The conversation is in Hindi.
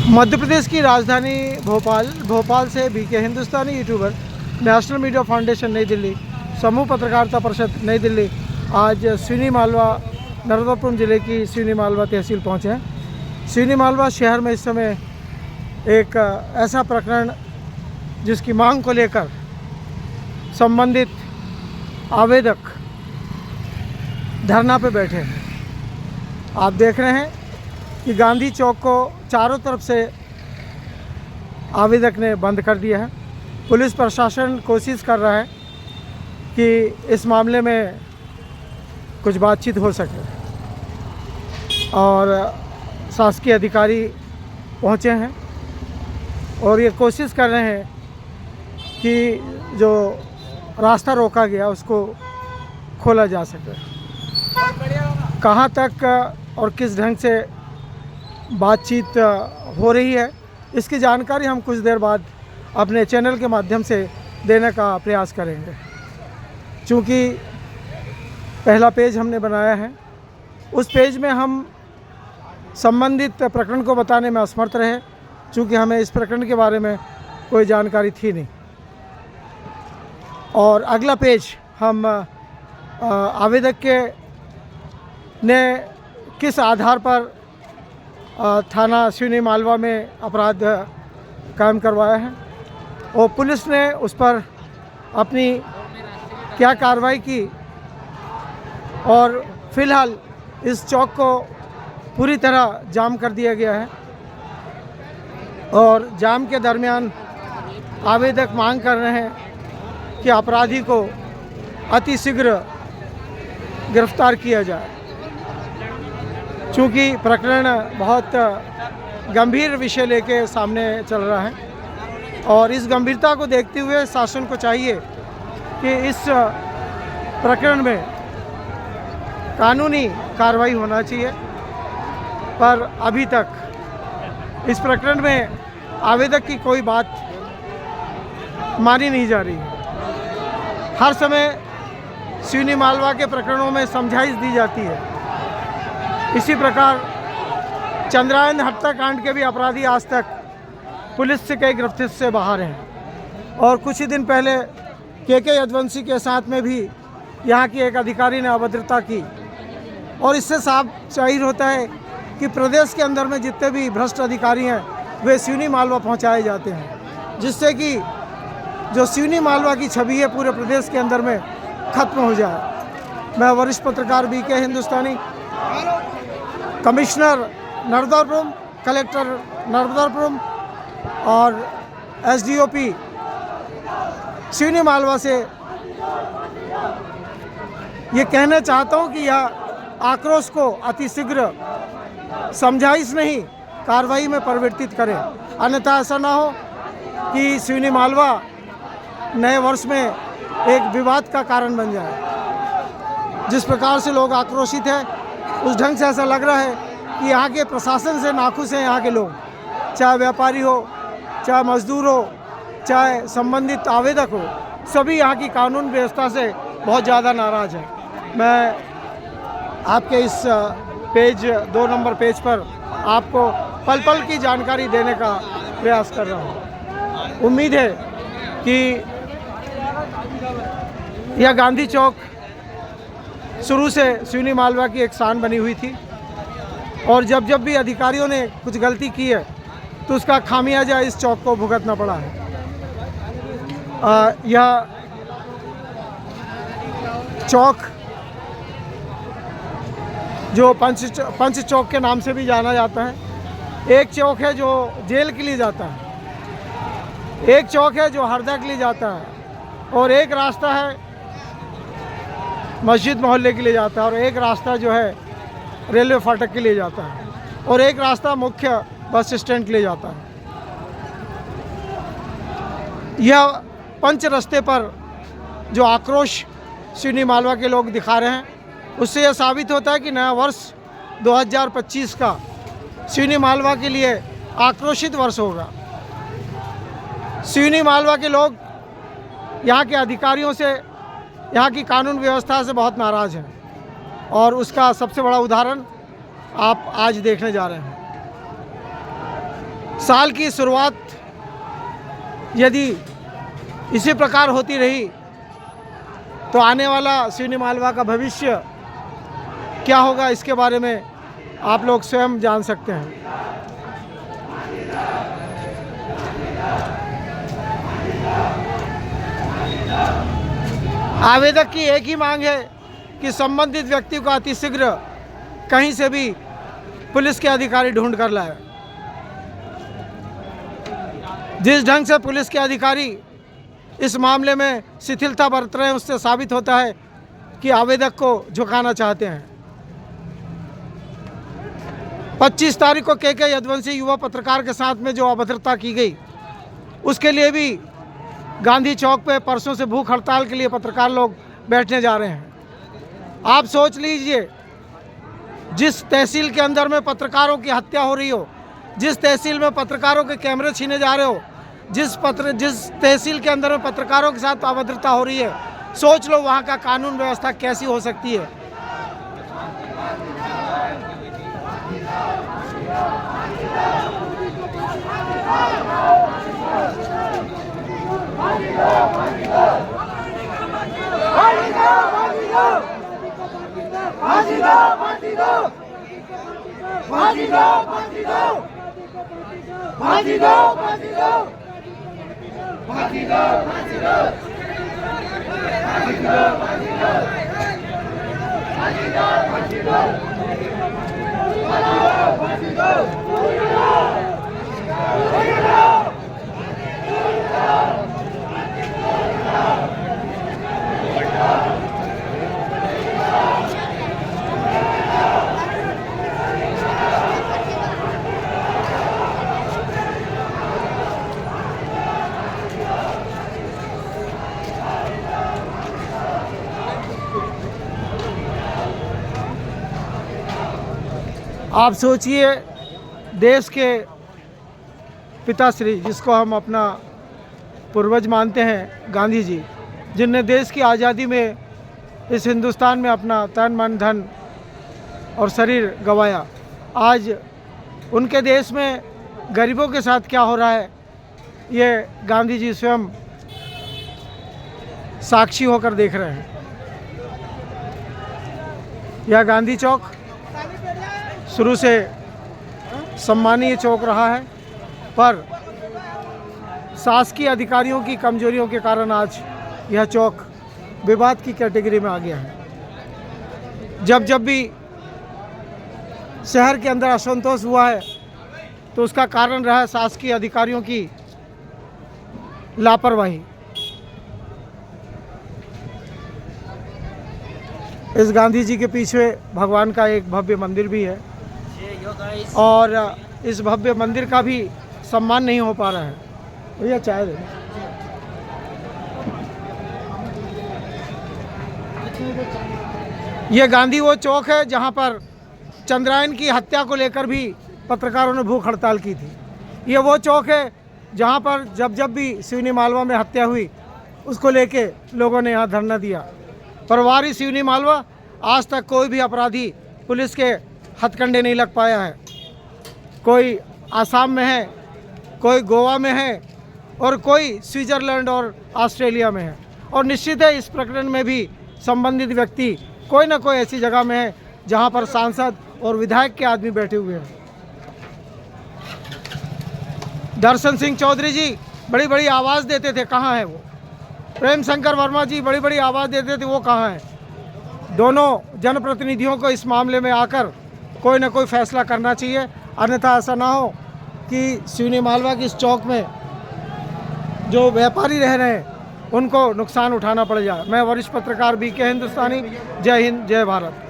मध्य प्रदेश की राजधानी भोपाल से बीके हिंदुस्तानी यूट्यूबर नेशनल मीडिया फाउंडेशन नई दिल्ली, समूह पत्रकारिता परिषद नई दिल्ली आज सिवनी मालवा नर्मदापुरम ज़िले की सिवनी मालवा तहसील पहुँचे हैं। सिवनी मालवा शहर में इस समय एक ऐसा प्रकरण जिसकी मांग को लेकर संबंधित आवेदक धरना पे बैठे हैं। आप देख रहे हैं कि गांधी चौक को चारों तरफ से आवेदक ने बंद कर दिया है। पुलिस प्रशासन कोशिश कर रहा है कि इस मामले में कुछ बातचीत हो सके और शासकीय अधिकारी पहुंचे हैं और ये कोशिश कर रहे हैं कि जो रास्ता रोका गया उसको खोला जा सके। कहाँ तक और किस ढंग से बातचीत हो रही है इसकी जानकारी हम कुछ देर बाद अपने चैनल के माध्यम से देने का प्रयास करेंगे। चूँकि पहला पेज हमने बनाया है, उस पेज में हम संबंधित प्रकरण को बताने में असमर्थ रहे, चूँकि हमें इस प्रकरण के बारे में कोई जानकारी थी नहीं। और अगला पेज हम आवेदक के ने किस आधार पर थाना सिवनी मालवा में अपराध कायम करवाया है और पुलिस ने उस पर अपनी क्या कार्रवाई की और फ़िलहाल इस चौक को पूरी तरह जाम कर दिया गया है। और जाम के दरमियान आवेदक मांग कर रहे हैं कि अपराधी को अतिशीघ्र गिरफ्तार किया जाए। चूँकि प्रकरण बहुत गंभीर विषय लेके सामने चल रहा है और इस गंभीरता को देखते हुए शासन को चाहिए कि इस प्रकरण में कानूनी कार्रवाई होना चाहिए, पर अभी तक इस प्रकरण में आवेदक की कोई बात मानी नहीं जा रही है। हर समय सिवनी मालवा के प्रकरणों में समझाइश दी जाती है। इसी प्रकार चंद्रायन हत्याकांड के भी अपराधी आज तक पुलिस से कई गिरफ्तारी से बाहर हैं और कुछ ही दिन पहले के यदुवंशी के साथ में भी यहाँ की एक अधिकारी ने अभद्रता की। और इससे साफ जाहिर होता है कि प्रदेश के अंदर में जितने भी भ्रष्ट अधिकारी हैं वे सिवनी मालवा पहुँचाए जाते हैं, जिससे कि जो सिवनी मालवा की छवि है पूरे प्रदेश के अंदर में ख़त्म हो जाए। मैं वरिष्ठ पत्रकार बीके हिंदुस्तानी, कमिश्नर नर्मदापुरम, कलेक्टर नर्मदापुरम और एसडीओपी सिवनी मालवा से ये कहना चाहता हूँ कि यह आक्रोश को अतिशीघ्र समझाइश नहीं कार्रवाई में परिवर्तित करें, अन्यथा ऐसा ना हो कि सिवनी मालवा नए वर्ष में एक विवाद का कारण बन जाए। जिस प्रकार से लोग आक्रोशित हैं उस ढंग से ऐसा लग रहा है कि यहाँ के प्रशासन से नाखुश हैं यहाँ के लोग, चाहे व्यापारी हो, चाहे मजदूर हो, चाहे संबंधित आवेदक हो, सभी यहाँ की कानून व्यवस्था से बहुत ज़्यादा नाराज़ हैं। मैं आपके इस पेज 2 नंबर पेज पर आपको पल पल की जानकारी देने का प्रयास कर रहा हूँ। उम्मीद है कि यह गांधी चौक शुरू से सिवनी मालवा की एक शान बनी हुई थी और जब जब भी अधिकारियों ने कुछ गलती की है तो उसका खामियाजा इस चौक को भुगतना पड़ा है। यह चौक जो पंच चौक के नाम से भी जाना जाता है। एक चौक है जो जेल के लिए जाता है, एक चौक है जो हरदा के लिए जाता है और एक रास्ता है मस्जिद मोहल्ले के लिए जाता है और एक रास्ता जो है रेलवे फाटक के लिए जाता है और एक रास्ता मुख्य बस स्टैंड के लिए जाता है। यह पंच रास्ते पर जो आक्रोश सिवनी मालवा के लोग दिखा रहे हैं उससे यह साबित होता है कि नया वर्ष 2025 का सिवनी मालवा के लिए आक्रोशित वर्ष होगा। सिवनी मालवा के लोग यहाँ के अधिकारियों से, यहाँ की कानून व्यवस्था से बहुत नाराज़ हैं और उसका सबसे बड़ा उदाहरण आप आज देखने जा रहे हैं। साल की शुरुआत यदि इसी प्रकार होती रही तो आने वाला सिवनी मालवा का भविष्य क्या होगा, इसके बारे में आप लोग स्वयं जान सकते हैं। आवेदक की एक ही मांग है कि संबंधित व्यक्ति को अतिशीघ्र कहीं से भी पुलिस के अधिकारी ढूंढ कर लाए। जिस ढंग से पुलिस के अधिकारी इस मामले में शिथिलता बरत रहे हैं, उससे साबित होता है कि आवेदक को झुकाना चाहते हैं। 25 तारीख को के यदुवंशी युवा पत्रकार के साथ में जो अभद्रता की गई, उसके लिए भी गांधी चौक पे परसों से भूख हड़ताल के लिए पत्रकार लोग बैठने जा रहे हैं। आप सोच लीजिए, जिस तहसील के अंदर में पत्रकारों की हत्या हो रही हो, जिस तहसील में पत्रकारों के कैमरे छीने जा रहे हो, जिस तहसील के अंदर में पत्रकारों के साथ अभद्रता हो रही है, सोच लो वहाँ का कानून व्यवस्था कैसी हो सकती है। आप सोचिए, देश के पिताश्री, जिसको हम अपना पूर्वज मानते हैं, गांधी जी, जिनने देश की आज़ादी में इस हिंदुस्तान में अपना तन मन धन और शरीर गंवाया, आज उनके देश में गरीबों के साथ क्या हो रहा है, ये गांधी जी स्वयं साक्षी होकर देख रहे हैं। यह गांधी चौक शुरू से सम्मानीय चौक रहा है, पर शासकीय अधिकारियों की कमजोरियों के कारण आज यह चौक विवाद की कैटेगरी में आ गया है। जब जब भी शहर के अंदर असंतोष हुआ है तो उसका कारण रहा है शासकीय अधिकारियों की लापरवाही। इस गांधी जी के पीछे भगवान का एक भव्य मंदिर भी है और इस भव्य मंदिर का भी सम्मान नहीं हो पा रहा है। भैया चाय दे। ये गांधी वो चौक है जहां पर चंद्रायन की हत्या को लेकर भी पत्रकारों ने भूख हड़ताल की थी। ये वो चौक है जहां पर जब भी सिवनी मालवा में हत्या हुई, उसको लेके लोगों ने यहाँ धरना दिया। प्रभारी सिवनी मालवा, आज तक कोई भी अपराधी पुलिस के हथकंडे नहीं लग पाया है। कोई आसाम में है, कोई गोवा में है और कोई स्विट्ज़रलैंड और ऑस्ट्रेलिया में है। और निश्चित है इस प्रकरण में भी संबंधित व्यक्ति कोई ना कोई ऐसी जगह में है जहां पर सांसद और विधायक के आदमी बैठे हुए हैं। दर्शन सिंह चौधरी जी बड़ी बड़ी आवाज़ देते थे, कहाँ है वो? प्रेम शंकर वर्मा जी बड़ी बड़ी आवाज़ देते थे, वो कहाँ है? दोनों जनप्रतिनिधियों को इस मामले में आकर कोई ना कोई फैसला करना चाहिए, अन्यथा ऐसा ना हो कि सिवनी मालवा की इस चौक में जो व्यापारी रह रहे हैं उनको नुकसान उठाना पड़ जाए। मैं वरिष्ठ पत्रकार BK हिंदुस्तानी। जय हिंद, जय भारत।